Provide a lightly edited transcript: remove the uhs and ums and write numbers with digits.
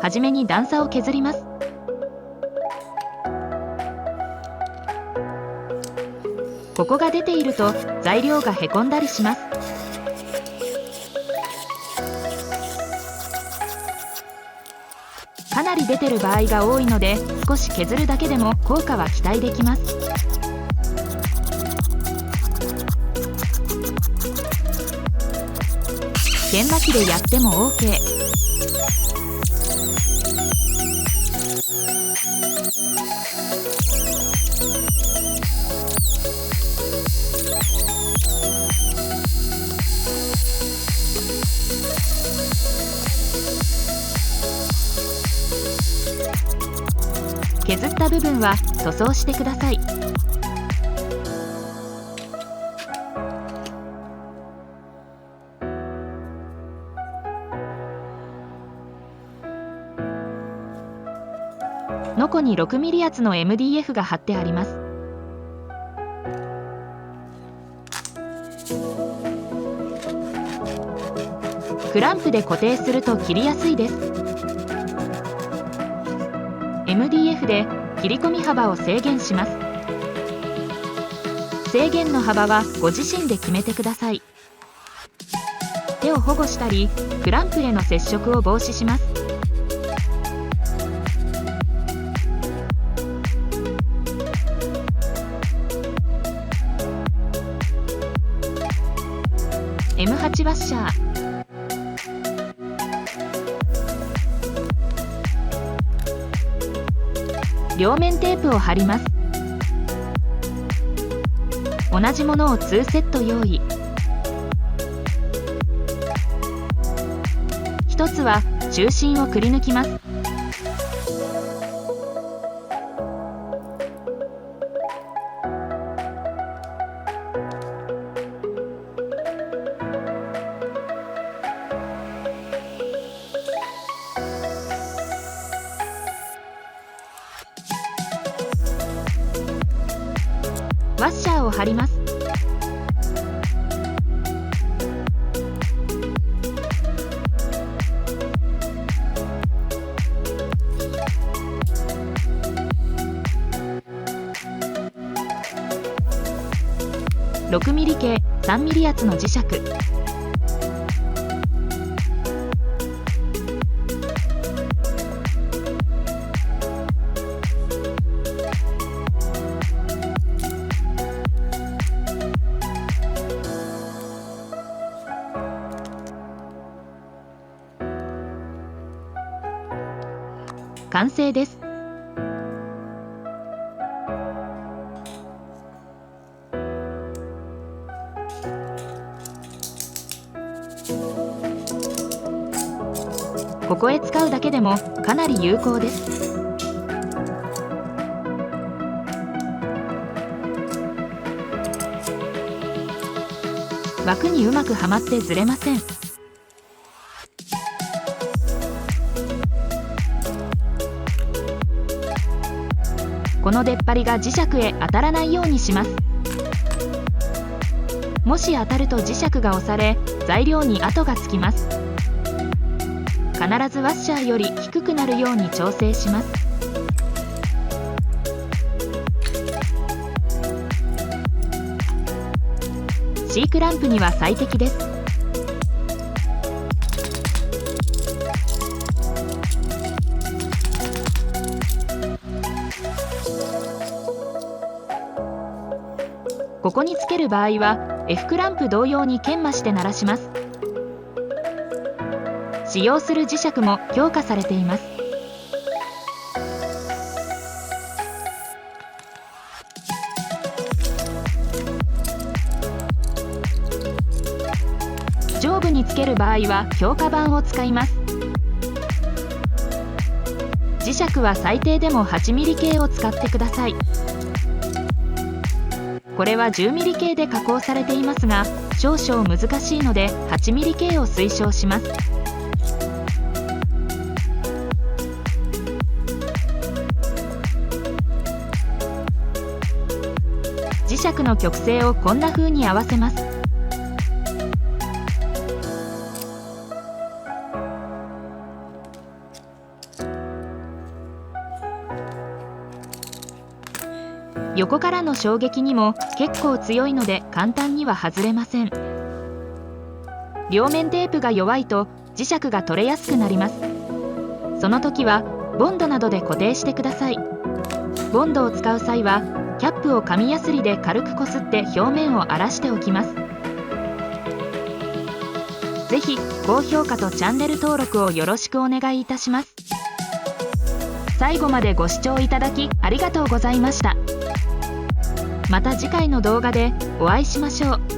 はじめに段差を削ります。ここが出ていると材料がへこんだりします。かなり出てる場合が多いので、少し削るだけでも効果は期待できます。研磨機でやっても OK。削った部分は塗装してください。ノコに6ミリ厚の MDF が貼ってあります。クランプで固定すると切りやすいです。MDF で切り込み幅を制限します。制限の幅はご自身で決めてください。手を保護したり、クランプへの接触を防止します。M8 ワッシャー。両面テープを貼ります。同じものを2セット用意。1つは中心をくり抜きます。ワッシャーを貼ります。6ミリ径3ミリ厚の磁石。完成です。ここへ使うだけでもかなり有効です。枠にうまくはまってずれません。この出っ張りが磁石へ当たらないようにします。もし当たると磁石が押され、材料に跡がつきます。必ずワッシャーより低くなるように調整します。C クランプには最適です。ここにつける場合は F クランプ同様に研磨して鳴らします。使用する磁石も強化されています。上部につける場合は強化板を使います。磁石は最低でも8ミリ径を使ってください。これは10ミリ径で加工されていますが、少々難しいので8ミリ径を推奨します。磁石の曲線をこんな風に合わせます。横からの衝撃にも結構強いので簡単には外れません。両面テープが弱いと磁石が取れやすくなります。その時はボンドなどで固定してください。ボンドを使う際はキャップを紙やすりで軽くこすって表面を荒らしておきます。ぜひ高評価とチャンネル登録をよろしくお願いいたします。最後までご視聴いただきありがとうございました。また次回の動画でお会いしましょう。